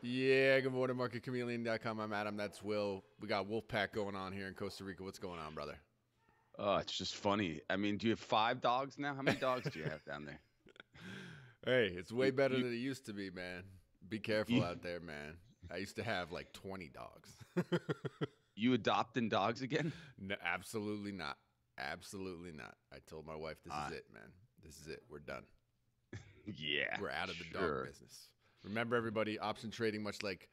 Yeah, good morning, MarketChameleon.com. I'm Adam. That's Will. We got Wolfpack going on here in Costa Rica. What's going on, brother? Oh, it's just funny. I mean, do you have 5 dogs now? How many dogs do you have down there? Hey, it's way better than it used to be, man. Be careful out there, man. I used to have like 20 dogs. You adopting dogs again? No, absolutely not. Absolutely not. I told my wife, this is it, man. This is it. We're done. Yeah. We're out of the dog business. Remember, everybody, option trading, much like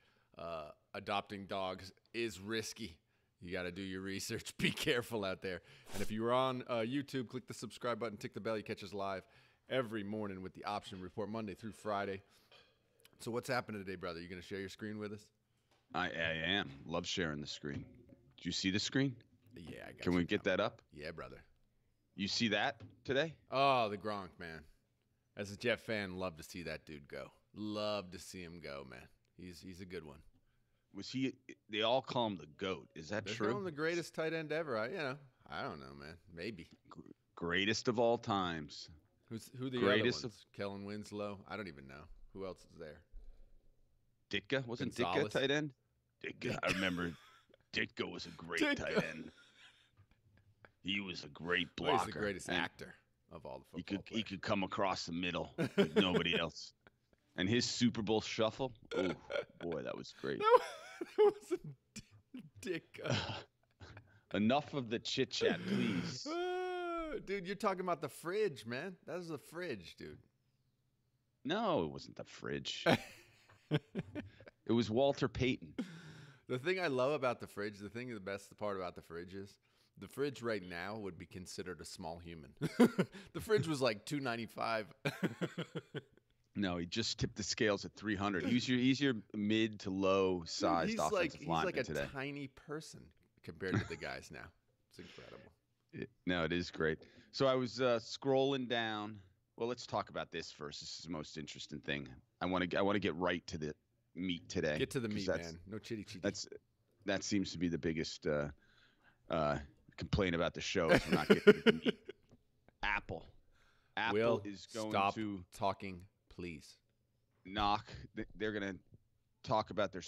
adopting dogs, is risky. You got to do your research. Be careful out there. And if you're on YouTube, click the subscribe button, tick the bell. You catch us live every morning with the option report, Monday through Friday. So what's happening today, brother? You going to share your screen with us? I am. Love sharing the screen. Do you see the screen? Yeah, I got Can we get that up? Yeah, brother. You see that today? Oh, the Gronk, man. As a Jet fan, love to see that dude go. Love to see him go, man. He's a good one. Was he? They all call him the GOAT. Is that They're true? calling him the greatest tight end ever. I don't know, man. Maybe. Greatest of all times. Who the greatest other ones? Kellen Winslow. I don't even know who else is there. Ditka wasn't Gonzalez. Ditka tight end? Ditka. I remember. Ditka was a great tight end. He was a great blocker. He's the greatest actor of all the football players. He could come across the middle like nobody else. And his Super Bowl shuffle, oh boy, that was great. That was a dick. Enough of the chit chat, please. Dude, you're talking about the fridge, man. That was the fridge, dude. No, it wasn't the fridge. It was Walter Payton. The thing I love about the fridge, the best part about the fridge is, the fridge right now would be considered a small human. The fridge was like $2.95. No, he just tipped the scales at 300. He's your mid to low sized offensive lineman today. He's like a tiny person compared to the guys now. It's incredible. It is great. So I was scrolling down. Well, let's talk about this first. This is the most interesting thing. I want to get right to the meat today. Get to the meat, man. No chitty chitty. That seems to be the biggest complaint about the show. Is we're not getting to the meat. Apple is going stop to talking. Please. Knock. They're going to talk about their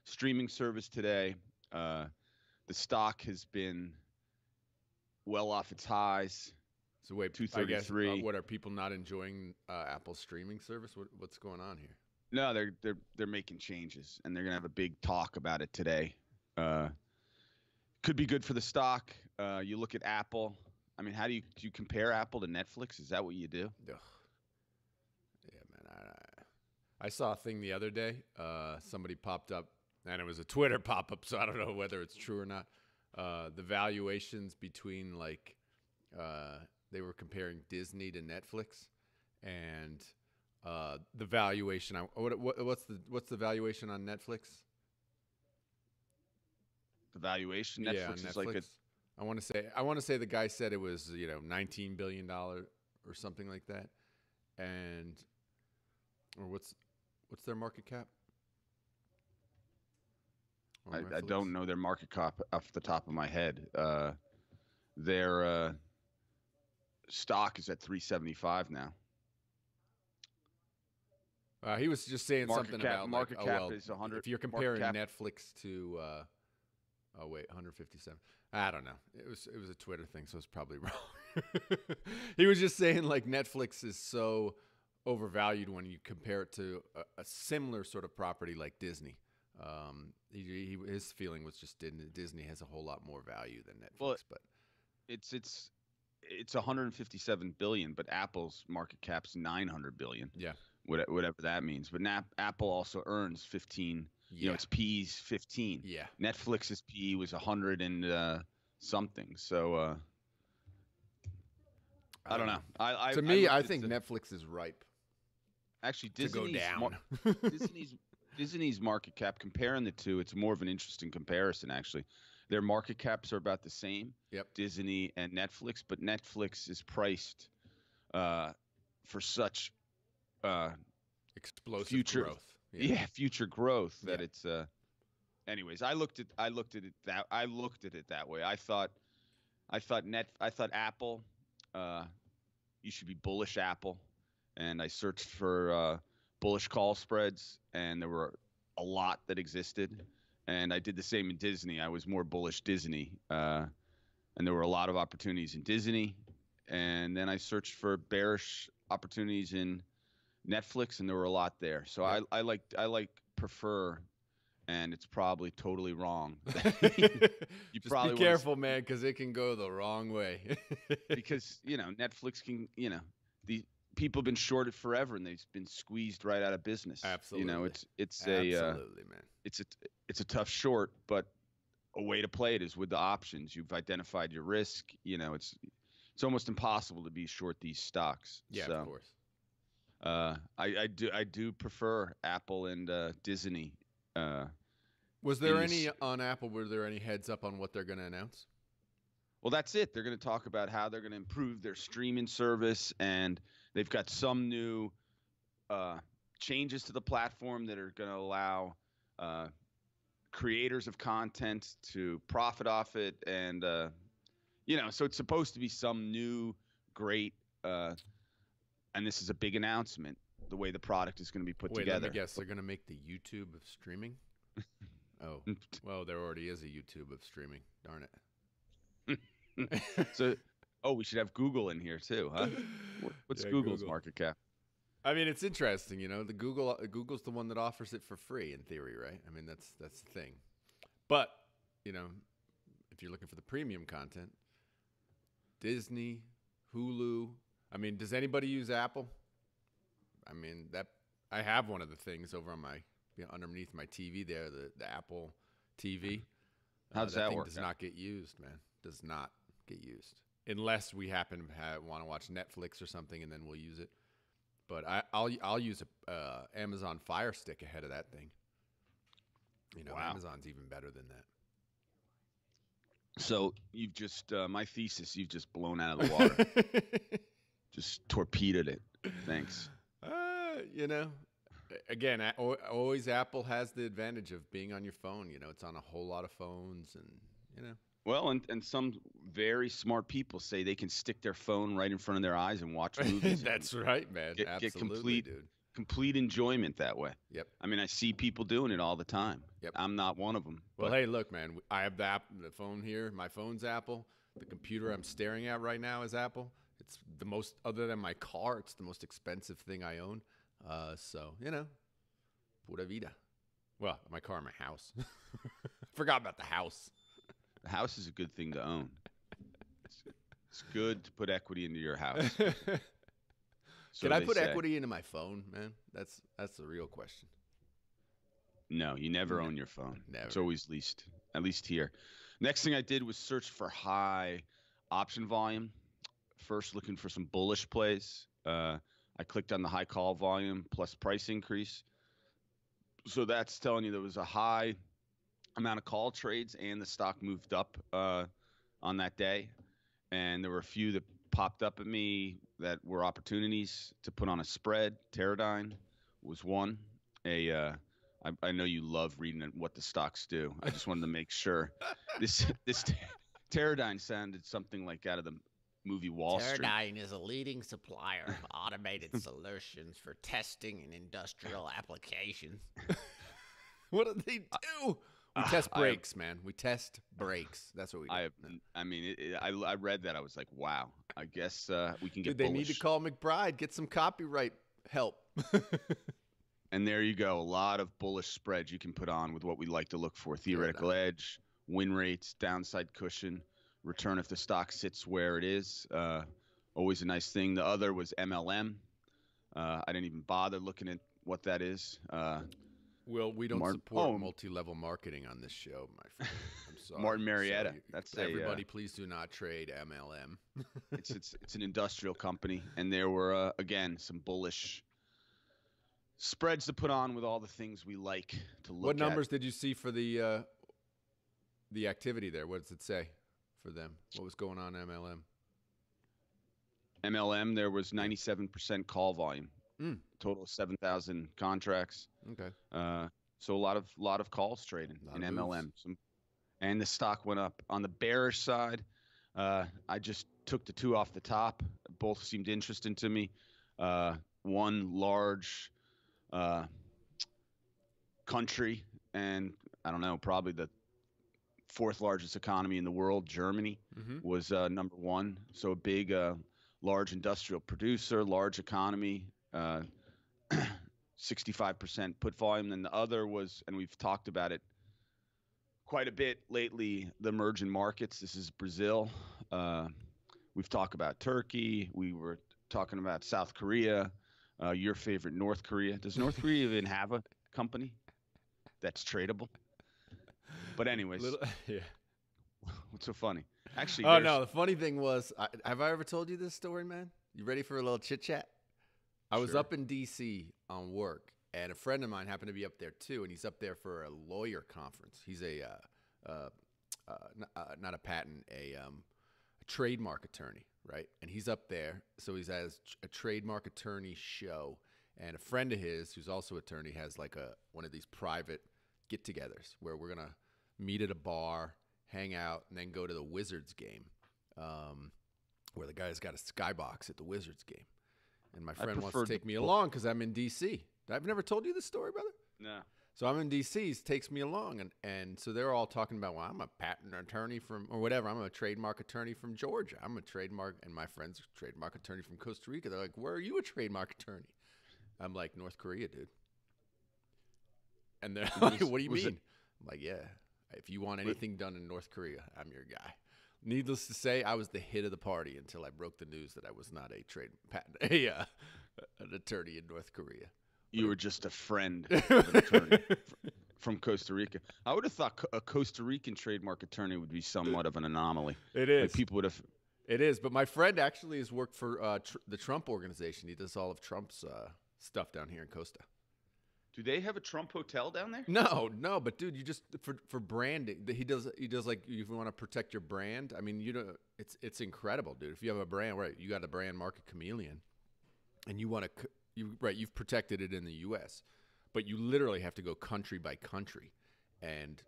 streaming service today. The stock has been well off its highs. So wait, 233. I guess, what are people not enjoying Apple's streaming service? What's going on here? No, they're making changes, and they're going to have a big talk about it today. Could be good for the stock. You look at Apple. I mean, do you compare Apple to Netflix? Is that what you do? Ugh. Yeah, man. I saw a thing the other day. Somebody popped up, and it was a Twitter pop-up, so I don't know whether it's true or not. The valuations between, like, they were comparing Disney to Netflix, and the valuation. What's the valuation on Netflix? The valuation Netflix is like I want to say the guy said it was $19 billion or something like that, or what's their market cap? I don't know their market cap off the top of my head. Their stock is at 375 now. He was just saying something about market cap is 100. If you're comparing Netflix to 157. I don't know. It was a Twitter thing, so it's probably wrong. He was just saying like Netflix is so overvalued when you compare it to a similar sort of property like Disney. His feeling was just Disney has a whole lot more value than Netflix. Well, but it's 157 billion, but Apple's market cap's 900 billion. Yeah, whatever that means. But Apple also earns 15. Yeah. Its PE's 15. Yeah. Netflix's PE was 100 and something. So I don't know. I think Netflix is ripe. Actually, to go down. Disney's market cap, comparing the two, it's more of an interesting comparison. Actually, their market caps are about the same. Yep. Disney and Netflix, but Netflix is priced for such explosive growth. Future growth that it's anyways, I looked at it that way. I thought Apple, you should be bullish Apple, and I searched for bullish call spreads, and there were a lot that existed. And I did the same in Disney. I was more bullish Disney, and there were a lot of opportunities in Disney. And then I searched for bearish opportunities in Netflix, and there were a lot there. So Yeah. I prefer, and it's probably totally wrong. You Just probably be careful, man, because it can go the wrong way. because Netflix can, the people have been shorted forever, and they've been squeezed right out of business. Absolutely. It's Absolutely, man. it's a tough short, but a way to play it is with the options. You've identified your risk. It's almost impossible to be short these stocks. Yeah, so, of course. I do prefer Apple and Disney. Was there any on Apple? Were there any heads up on what they're going to announce? Well, that's it. They're going to talk about how they're going to improve their streaming service, and they've got some new changes to the platform that are going to allow creators of content to profit off it, and so it's supposed to be some new great. And this is a big announcement. The way the product is going to be put together. Let me guess. They're going to make the YouTube of streaming. Oh, well, there already is a YouTube of streaming. Darn it. So, we should have Google in here too, huh? What's Google's market cap? I mean, it's interesting, the Google's the one that offers it for free in theory, right? I mean, that's the thing. But, if you're looking for the premium content, Disney, Hulu, I mean, does anybody use Apple? I mean, I have one of the things over on my underneath my TV there, the Apple TV. How does that work? Does not get used, man. Does not get used unless we happen to want to watch Netflix or something, and then we'll use it. But I'll use a Amazon Fire Stick ahead of that thing. Wow. Amazon's even better than that. So you've just my thesis you've just blown out of the water. Just torpedoed it. Thanks. Again, always Apple has the advantage of being on your phone. It's on a whole lot of phones, and Well, and some very smart people say they can stick their phone right in front of their eyes and watch movies. That's right, man. Absolutely, get complete enjoyment that way. Yep. I mean, I see people doing it all the time. Yep. I'm not one of them. Well, hey, look, man. I have the phone here. My phone's Apple. The computer I'm staring at right now is Apple. It's the most, other than my car, it's the most expensive thing I own. So, pura vida. Well, my car and my house. Forgot about the house. The house is a good thing to own. It's good to put equity into your house. Can I put equity into my phone, man? That's the real question. No, you never own your phone. Never. It's always leased, at least here. Next thing I did was search for high option volume. First, looking for some bullish plays. I clicked on the high call volume plus price increase. So that's telling you there was a high amount of call trades, and the stock moved up on that day. And there were a few that popped up at me that were opportunities to put on a spread. Teradyne was one. I know you love reading what the stocks do. I just wanted to make sure. This Teradyne sounded something like out of the movie Wall Street. Teradyne is a leading supplier of automated solutions for testing and industrial applications. What do they do? We test brakes, man. We test brakes. That's what we do. I read that. I was like, wow. I guess we can get Dude, they bullish. need to call McBride, get some copyright help. And there you go. A lot of bullish spreads you can put on with what we like to look for. Theoretical edge, win rates, downside cushion, return if the stock sits where it is. Always a nice thing. The other was MLM. I didn't even bother looking at what that is. Well, we don't support multi-level marketing on this show, my friend. I'm sorry. Martin Marietta. Everybody, please do not trade MLM. It's an industrial company, and there were again some bullish spreads to put on with all the things we like to look at. What numbers did you see for the activity there? What does it say for them? What was going on in MLM? MLM, there was 97% call volume. Total of 7,000 contracts. Okay. So a lot of calls trading in MLM. And the stock went up. On the bearish side, I just took the two off the top. Both seemed interesting to me. One large country, and I don't know, probably the fourth largest economy in the world. Germany was number one. So a big, large industrial producer, large economy, 65% put volume. And the other was, and we've talked about it quite a bit lately, the emerging markets. This is Brazil. We've talked about Turkey. We were talking about South Korea, your favorite North Korea. Does North Korea even have a company that's tradable? But anyways, yeah. What's so funny? Actually, oh no, the funny thing was, have I ever told you this story, man? You ready for a little chit chat? I was up in D.C. on work, and a friend of mine happened to be up there too, and he's up there for a lawyer conference. He's not a patent, a trademark attorney, right? And he's up there, so he's at a trademark attorney show, and a friend of his, who's also an attorney, has like one of these private get-togethers where we're gonna meet at a bar, hang out, and then go to the Wizards game, where the guy's got a skybox at the Wizards game. And my friend wants to take me along because I'm in D.C. I've never told you this story, brother? No. So I'm in D.C., he takes me along, and so they're all talking about, well, I'm a patent attorney from, or whatever, I'm a trademark attorney from Georgia. I'm a trademark, and my friend's a trademark attorney from Costa Rica. They're like, where are you a trademark attorney? I'm like, North Korea, dude. And they're like, what do you mean? I'm like, yeah, if you want anything done in North Korea, I'm your guy. Needless to say, I was the hit of the party until I broke the news that I was not an attorney in North Korea. You were just a friend of an attorney from Costa Rica. I would have thought a Costa Rican trademark attorney would be somewhat of an anomaly. It is. Like people would have. It is, but my friend actually has worked for the Trump organization. He does all of Trump's stuff down here in Costa. Do they have a Trump hotel down there? No, but dude, you just for branding, he does like, if you want to protect your brand. I mean, it's incredible, dude. If you have a brand, right, you got a brand, MarketChameleon, and you want to, you've protected it in the U.S., but you literally have to go country by country and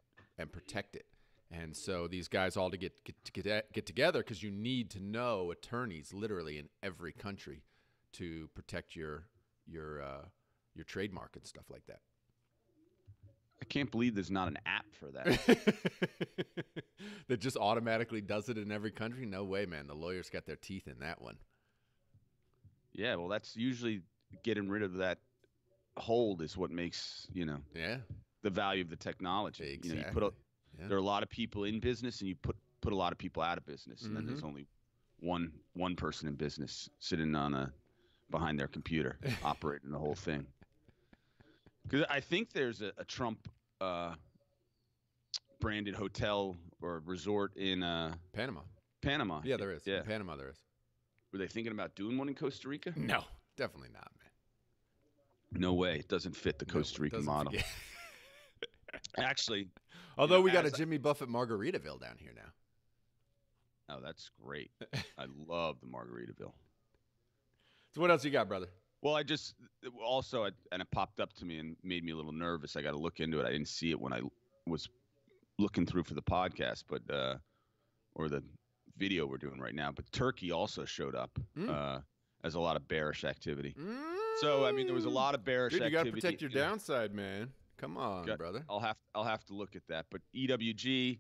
protect it. And so these guys all get together because you need to know attorneys literally in every country to protect your trademark and stuff like that. I can't believe there's not an app for that. That just automatically does it in every country? No way, man. The lawyers got their teeth in that one. Yeah, well, that's usually getting rid of that hold is what makes, the value of the technology. Exactly. There are a lot of people in business, and you put a lot of people out of business, and then there's only one person in business sitting behind their computer operating the whole thing. Because I think there's a Trump branded hotel or resort in Panama. Panama. Yeah, there is. Yeah. In Panama, there is. Were they thinking about doing one in Costa Rica? No, definitely not, man. No way. It doesn't fit the Costa Rican model. Actually, although we got a Jimmy Buffett Margaritaville down here now. Oh, that's great. I love the Margaritaville. So what else you got, brother? Well, and it popped up to me and made me a little nervous. I got to look into it. I didn't see it when I was looking through for the podcast, or the video we're doing right now. But Turkey also showed up as a lot of bearish activity. So I mean, there was a lot of bearish activity. You got to protect your downside, man. Come on, brother. I'll have to look at that. But EWG,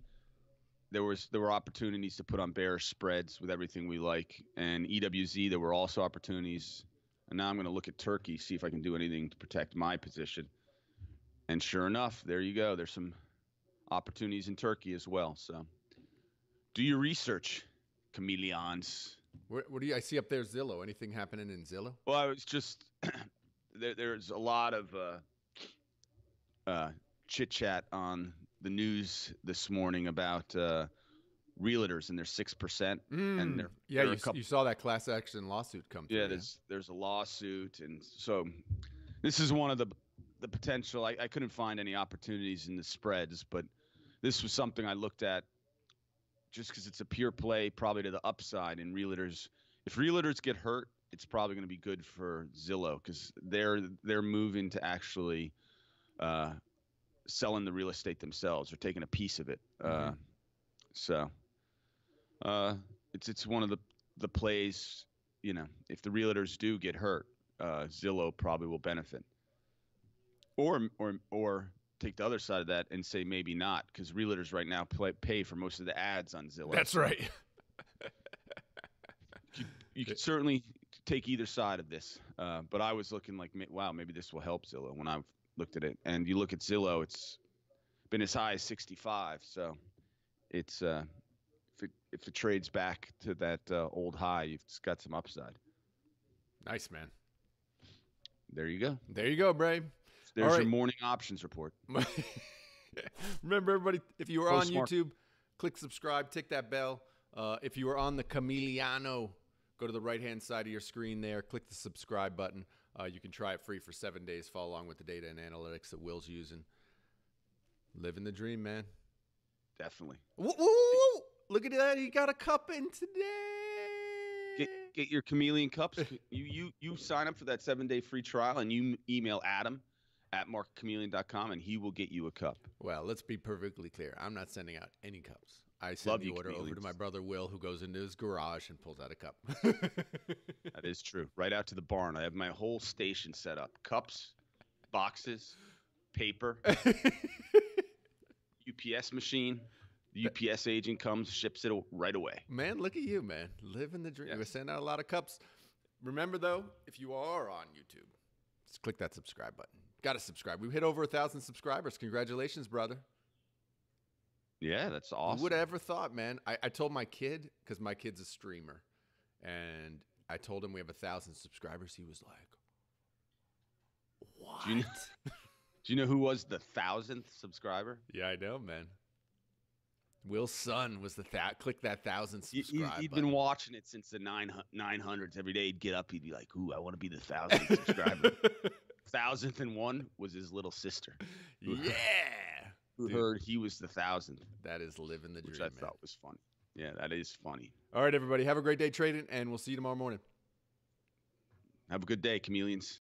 there were opportunities to put on bearish spreads with everything we like, and EWZ there were also opportunities. And now I'm going to look at Turkey, see if I can do anything to protect my position. And sure enough, there you go. There's some opportunities in Turkey as well. So do your research, chameleons. What do I see up there? Zillow. Anything happening in Zillow? Well, I was just there's a lot of chit chat on the news this morning about realtors and their 6%. And you saw that class action lawsuit come through. Yeah, there's a lawsuit, and so this is one of the potential. I couldn't find any opportunities in the spreads, but this was something I looked at just because it's a pure play, probably to the upside in realtors. If realtors get hurt, it's probably going to be good for Zillow because they're moving to actually selling the real estate themselves or taking a piece of it. So it's one of the plays. If the realtors do get hurt, Zillow probably will benefit. Or take the other side of that and say maybe not, because realtors right now pay for most of the ads on Zillow. That's right. You could certainly take either side of this, but I was looking like, wow, maybe this will help Zillow when I've looked at it. And you look at Zillow, it's been as high as 65, so it's if it trades back to that old high, you've just got some upside. Nice, man. There you go. There you go, Bray. There's your morning options report. Remember, everybody, if you are on YouTube, click subscribe, tick that bell. If you are on the Chameleano, go to the right-hand side of your screen there, click the subscribe button. You can try it free for 7 days, follow along with the data and analytics that Will's using. Living the dream, man. Definitely. Woo, woo, woo. Look at that. He got a cup in today. Get your Chameleon cups. You sign up for that 7-day free trial, and you email Adam at MarketChameleon.com, and he will get you a cup. Well, let's be perfectly clear. I'm not sending out any cups. I send the order over to my brother Will, who goes into his garage and pulls out a cup. That is true. Right out to the barn. I have my whole station set up. Cups, boxes, paper, UPS machine. The UPS agent comes, ships it right away. Man, look at you, man. Living the dream. Yes. We're sending out a lot of cups. Remember, though, if you are on YouTube, just click that subscribe button. Got to subscribe. We've hit over 1,000 subscribers. Congratulations, brother. Yeah, that's awesome. Who would have ever thought, man? I told my kid, because my kid's a streamer, and I told him we have 1,000 subscribers. He was like, what? Do you know who was the 1,000th subscriber? Yeah, I know, man. Will's son was click that 1,000 subscribe He'd button. been watching it since the 900s. Every day he'd get up, he'd be like, ooh, I want to be the 1,000th subscriber. 1,001 was his little sister. Yeah. Who heard he was the 1,000th. That is living the dream, which I thought was funny. Yeah, that is funny. All right, everybody. Have a great day trading, and we'll see you tomorrow morning. Have a good day, chameleons.